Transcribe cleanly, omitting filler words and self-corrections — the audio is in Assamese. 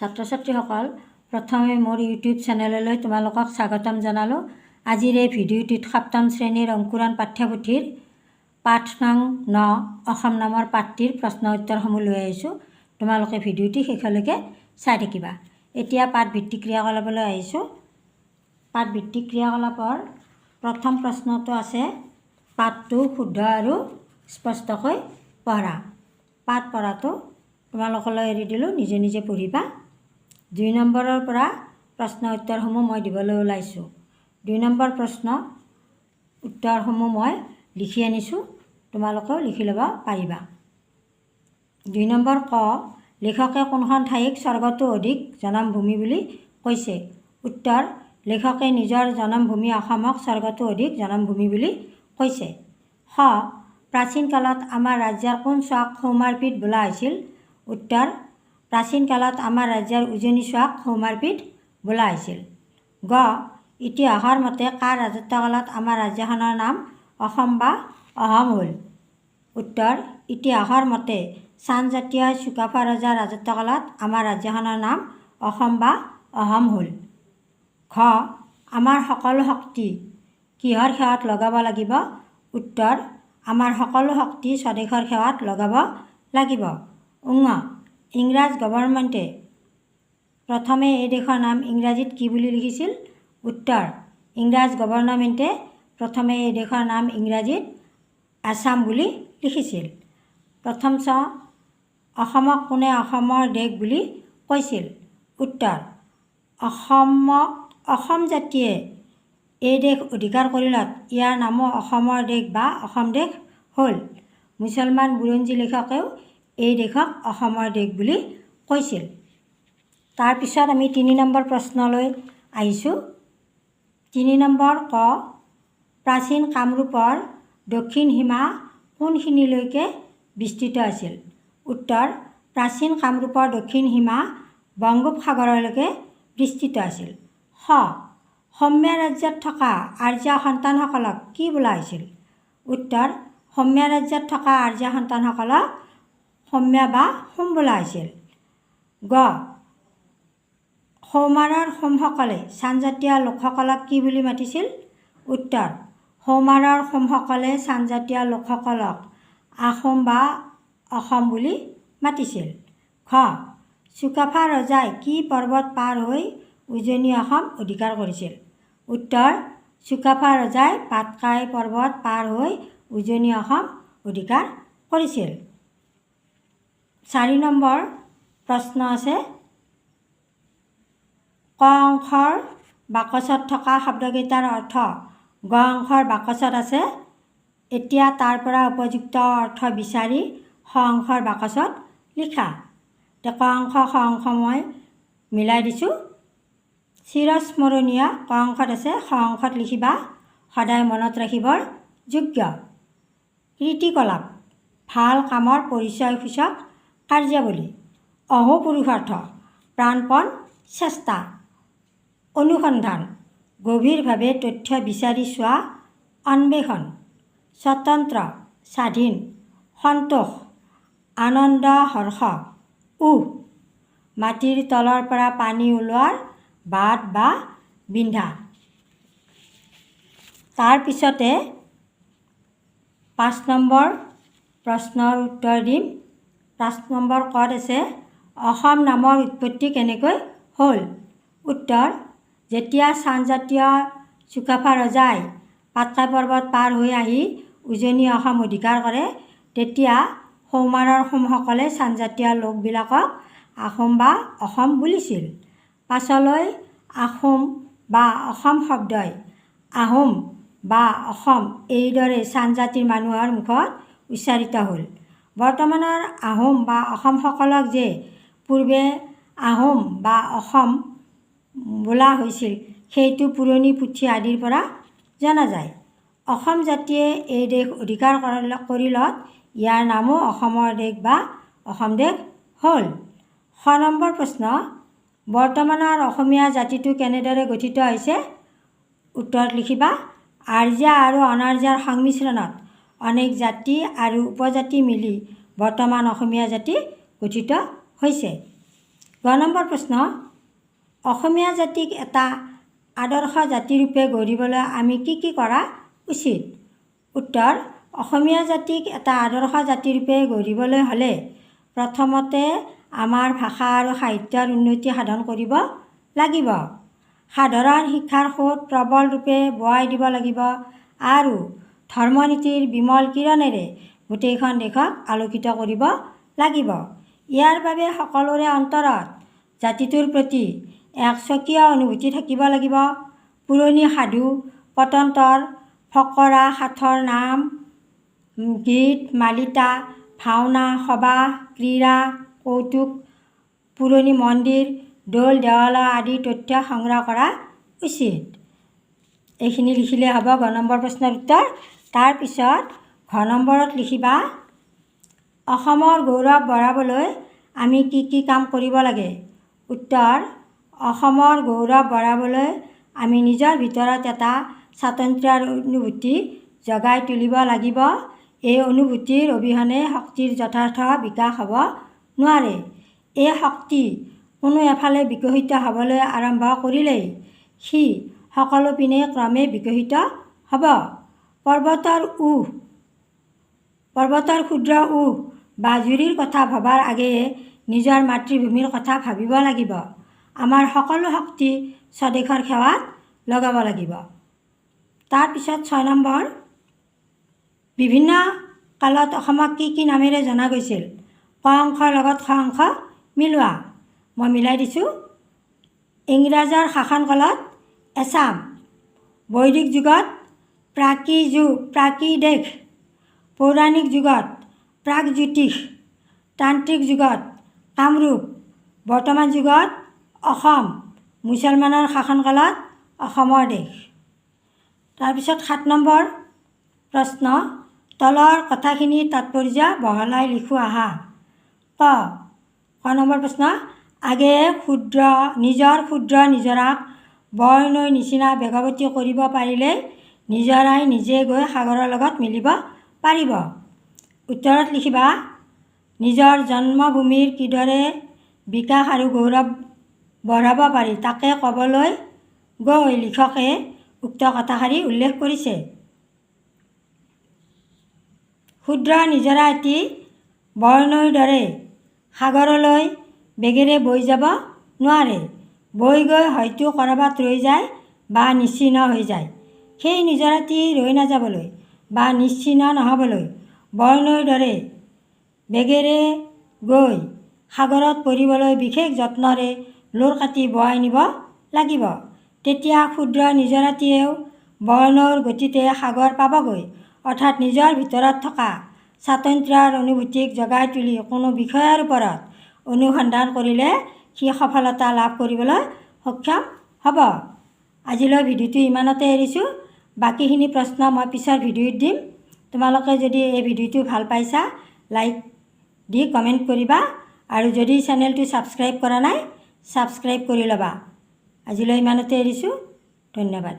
ছাত্ৰ ছাত্ৰীসকল প্ৰথমে মোৰ ইউটিউব চেনেললৈ তোমালোকক স্বাগতম জনালোঁ। আজিৰ এই ভিডিঅ'টিত সপ্তম শ্ৰেণীৰ অংকুৰণ পাঠ্যপুথিৰ পাঠ নং 9 অসম নামৰ পাঠটিৰ প্ৰশ্ন উত্তৰসমূহ লৈ আহিছোঁ। তোমালোকে ভিডিঅ'টি শেষলৈকে চাই থাকিবা। এতিয়া পাঠভিত্তিক ক্ৰিয়াকলাপলৈ আহিছোঁ। পাঠভিত্তিক ক্ৰিয়াকলাপৰ প্ৰথম প্ৰশ্নটো আছে পাঠটো শুদ্ধ আৰু স্পষ্টকৈ পঢ়া। পাঠ পঢ়াটো তোমালোকলৈ এৰি দিলোঁ, নিজে নিজে পঢ়িবা। 2 নম্বৰৰ পৰা প্ৰশ্ন উত্তৰসমূহ মই দিবলৈ ওলাইছোঁ। 2 নম্বৰ প্ৰশ্ন উত্তৰসমূহ মই লিখি আনিছোঁ, তোমালোকেও লিখি ল'ব পাৰিবা। 2 নম্বৰ ক, লেখকে কোনখন ঠাইক স্বৰ্গতো অধিক জনমভূমি বুলি কৈছে? উত্তৰ, লেখকে নিজৰ জনমভূমি অসমক স্বৰ্গতো অধিক জনমভূমি বুলি কৈছে। খ, প্ৰাচীন কালত আমাৰ ৰাজ্যৰ কোন চোৱাক সৌমাৰপীঠ বোলা হৈছিল? উত্তৰ, প্ৰাচীন কালত আমাৰ ৰাজ্যৰ উজনি চোৱাক সৌমাৰপীঠ বোলা হৈছিল। গ, ইতিহাসৰ মতে কাৰ ৰাজত্বকালত আমাৰ ৰাজ্যখনৰ নাম অসম বা অহম হ'ল? উত্তৰ, ইতিহাসৰ মতে চানজাতীয় চুকাফা ৰজাৰ ৰাজত্বকালত আমাৰ ৰাজ্যখনৰ নাম অসম বা অহম হ'ল। ঘ, আমাৰ সকলো শক্তি কিহৰ সেৱাত লগাব লাগিব? উত্তৰ, আমাৰ সকলো শক্তি স্বদেশৰ সেৱাত লগাব লাগিব। ঙ, ইংৰাজ গভৰ্ণমেণ্টে প্ৰথমে এই দেশৰ নাম ইংৰাজীত কি বুলি লিখিছিল? উত্তৰ, ইংৰাজ গভৰ্ণমেণ্টে প্ৰথমে এই দেশৰ নাম ইংৰাজীত আছাম বুলি লিখিছিল। প্ৰথম চ, অসমক কোনে অসমৰ দেশ বুলি কৈছিল? উত্তৰ, অসম জাতিয়ে এই দেশ অধিকাৰ কৰিলত ইয়াৰ নামো অসমৰ দেশ বা অসম দেশ হ'ল। মুছলমান বুৰঞ্জী লেখকেও এই দেশক অসমৰ দেশ বুলি কৈছিল। তাৰপিছত আমি 3 নম্বৰ প্ৰশ্নলৈ আহিছোঁ। 3 নম্বৰ ক, প্ৰাচীন কামৰূপৰ দক্ষিণ সীমা কোনখিনিলৈকে বিস্তৃত আছিল? উত্তৰ, প্ৰাচীন কামৰূপৰ দক্ষিণ সীমা বংগোপসাগৰলৈকে বিস্তৃত আছিল। খ, সৌম্য ৰাজ্যত থকা আৰ্য সন্তানসকলক কি বোলা হৈছিল? উত্তৰ, সৌম্য ৰাজ্যত থকা আৰ্য সন্তানসকলক সৌম্য বা সোম বোলা হৈছিল। গ, সৌমাৰৰ সোমসকলে চানজাতীয় লোকসকলক কি বুলি মাতিছিল? উত্তৰ, সৌমাৰৰ সোমসকলে চানজাতীয় লোকসকলক আহোম বা অসম বুলি মাতিছিল। খ, চুকাফা ৰজাই কি পৰ্বত পাৰ হৈ উজনি অসম অধিকাৰ কৰিছিল? উত্তৰ, চুকাফা ৰজাই পাটকাই পৰ্বত পাৰ হৈ উজনি অসম অধিকাৰ কৰিছিল। 4 নম্বৰ প্ৰশ্ন আছে ক অংশৰ বাকচত থকা শব্দকেইটাৰ অৰ্থ গ অংশৰ বাকচত আছে। এতিয়া তাৰ পৰা উপযুক্ত অৰ্থ বিচাৰি খ অংশৰ বাকচত লিখা। ক অংশ খ অংশ মই মিলাই দিছোঁ। চিৰস্মৰণীয় ক অংশত আছে, খ অংশত লিখিবা সদায় মনত ৰাখিবৰ যোগ্য। কীৰ্তিকলাপ ভাল কামৰ পৰিচয়সূচক কাৰ্যাৱলী। অহোপুৰুষাৰ্থ প্ৰাণপণ চেষ্টা। অনুসন্ধান গভীৰভাৱে তথ্য বিচাৰি চোৱা অন্বেষণ। স্বতন্ত্ৰ স্বাধীন সন্তোষ আনন্দ হৰ্ষ। মাটিৰ তলৰ পৰা পানী ওলোৱাৰ বাট বা বিন্ধা। তাৰপিছতে 5 নম্বৰ প্ৰশ্নৰ উত্তৰ দিম। 5 নম্বৰ ক'ত আছে অসম নামৰ উৎপত্তি কেনেকৈ হ'ল? উত্তৰ, যেতিয়া চানজাতীয় চুকাফা ৰজাই পাটকাই পৰ্বত পাৰ হৈ আহি উজনি অসম অধিকাৰ কৰে, তেতিয়া সৌমাৰৰ সোমসকলে চানজাতীয় লোকবিলাকক আহোম বা অসম বুলিছিল। পাছলৈ আহোম বা অসম শব্দই আহোম বা অসম এইদৰে চানজাতিৰ মানুহৰ মুখত উচ্চাৰিত হ'ল। বৰ্তমানৰ আহোম বা অসমসকলক যে পূৰ্বে আহোম বা অসম বোলা হৈছিল, সেইটো পুৰণি পুথি আদিৰ পৰা জনা যায়। অসম জাতিয়ে এই দেশ অধিকাৰ কৰিলত ইয়াৰ নামো অসমৰ দেশ বা অসম দেশ হ'ল। খ নম্বৰ প্ৰশ্ন, বৰ্তমানৰ অসমীয়া জাতিটো কেনেদৰে গঠিত হৈছে? উত্তৰত লিখিবা আৰ্য আৰু অনাৰ্যৰ সংমিশ্ৰণত অনেক জাতি আৰু উপজাতি মিলি বৰ্তমান অসমীয়া জাতি গঠিত হৈছে। গ নম্বৰ প্ৰশ্ন, অসমীয়া জাতিক এটা আদৰ্শ জাতিৰূপে গঢ়িবলৈ আমি কি কৰা উচিত? উত্তৰ, অসমীয়া জাতিক এটা আদৰ্শ জাতিৰূপে গঢ়িবলৈ হ'লে প্ৰথমতে আমাৰ ভাষা আৰু সাহিত্যৰ উন্নতি সাধন কৰিব লাগিব। সাধাৰণ শিক্ষাৰ সোঁত প্ৰবল ৰূপে বোৱাই দিব লাগিব আৰু ধৰ্মনীতিৰ বিমল কিৰণেৰে গোটেইখন দেশক আলোকিত কৰিব লাগিব। ইয়াৰ বাবে সকলোৰে অন্তৰত জাতিটোৰ প্ৰতি এক স্বকীয় অনুভূতি থাকিব লাগিব। পুৰণি সাধু, পটন্তৰ, ফকৰা, সাঁথৰ নাম, গীত, মালিতা, ভাওনা, সভা, ক্ৰীড়া, কৌতুক, পুৰণি মন্দিৰ, দৌল দেৱালয় আদি তথ্য সংগ্ৰহ কৰা উচিত। এইখিনি লিখিলে হ'ব গ নম্বৰ প্ৰশ্নৰ উত্তৰ। তাৰপিছত ঘ নম্বৰত লিখিবা, অসমৰ গৌৰৱ বঢ়াবলৈ আমি কি কাম কৰিব লাগে? উত্তৰ, অসমৰ গৌৰৱ বঢ়াবলৈ আমি নিজৰ ভিতৰত এটা স্বাতন্ত্ৰ্যৰ অনুভূতি জগাই তুলিব লাগিব। এই অনুভূতিৰ অবিহনে শক্তিৰ যথাৰ্থ বিকাশ হ'ব নোৱাৰে। এই শক্তি কোনো এফালে বিকশিত হ'বলৈ আৰম্ভ কৰিলেই সি সকলো পিনে ক্ৰমে বিকশিত হ'ব। পৰ্বতৰ ক্ষুদ্ৰ বা জুৰিৰ কথা ভবাৰ আগেয়ে নিজৰ মাতৃভূমিৰ কথা ভাবিব লাগিব। আমাৰ সকলো শক্তি স্বদেশৰ সেৱাত লগাব লাগিব। তাৰপিছত ৬ নম্বৰ, বিভিন্ন কালত অসমক কি নামেৰে জনা গৈছিল? ক অংশৰ লগত খ অংশ মিলোৱা। মই মিলাই দিছোঁ। ইংৰাজৰ শাসনকালত এছাম, বৈদিক যুগত প্ৰাকৃদেশ, পৌৰাণিক যুগত প্ৰাগজ্যোতিষ, তান্ত্ৰিক যুগত কামৰূপ, বৰ্তমান যুগত অসম, মুছলমানৰ শাসনকালত অসমৰ দেশ। তাৰপিছত ৭ নম্বৰ প্ৰশ্ন, তলৰ কথাখিনিৰ তাৎপৰ্য বহলাই লিখোঁ আহা। ক নম্বৰ প্ৰশ্ন, আগেয়ে নিজৰ ক্ষুদ্ৰ নিজৰাক বৰনৈৰ নিচিনা বেগৱতী কৰিব পাৰিলেই নিজৰাই নিজে গৈ সাগৰৰ লগত মিলিব পাৰিব। উত্তৰত লিখিবা, নিজৰ জন্মভূমিৰ কিদৰে বিকাশ আৰু গৌৰৱ বঢ়াব পাৰি তাকে ক'বলৈ গৈ লিখকে উক্ত কথাষাৰি উল্লেখ কৰিছে। ক্ষুদ্ৰ নিজৰা এটি বৰনৈৰ দৰে সাগৰলৈ বেগেৰে বৈ যাব নোৱাৰে। বৈ গৈ হয়তো ক'ৰবাত ৰৈ যায় বা নিশ্চিহ্ন হৈ যায়। সেই নিজৰাটি ৰৈ নাযাবলৈ বা নিশ্চিহ্ন নহ'বলৈ বৰনৈৰ দৰে বেগেৰে গৈ সাগৰত পৰিবলৈ বিশেষ যত্নৰে লোৰ কাটি বোৱাই নিব লাগিব। তেতিয়া ক্ষুদ্ৰ নিজৰাটিয়েও বৰনৈৰ গতিতে সাগৰ পাবগৈ। অৰ্থাৎ নিজৰ ভিতৰত থকা স্বাতন্ত্ৰ্যৰ অনুভূতিক জগাই তুলি কোনো বিষয়ৰ ওপৰত অনুসন্ধান কৰিলে সি সফলতা লাভ কৰিবলৈ সক্ষম হ'ব। আজিলৈ ভিডিঅ'টো ইমানতে এৰিছোঁ। বাকীখিনি প্ৰশ্ন মই পিছৰ ভিডিঅ'ত দিম। তোমালোকে যদি এই ভিডিঅ'টো ভাল পাইছা লাইক দি কমেণ্ট কৰিবা আৰু যদি চেনেলটো ছাবস্ক্ৰাইব কৰা নাই ছাবস্ক্ৰাইব কৰি ল'বা। আজিলৈ ইমানতে এৰিছোঁ। ধন্যবাদ।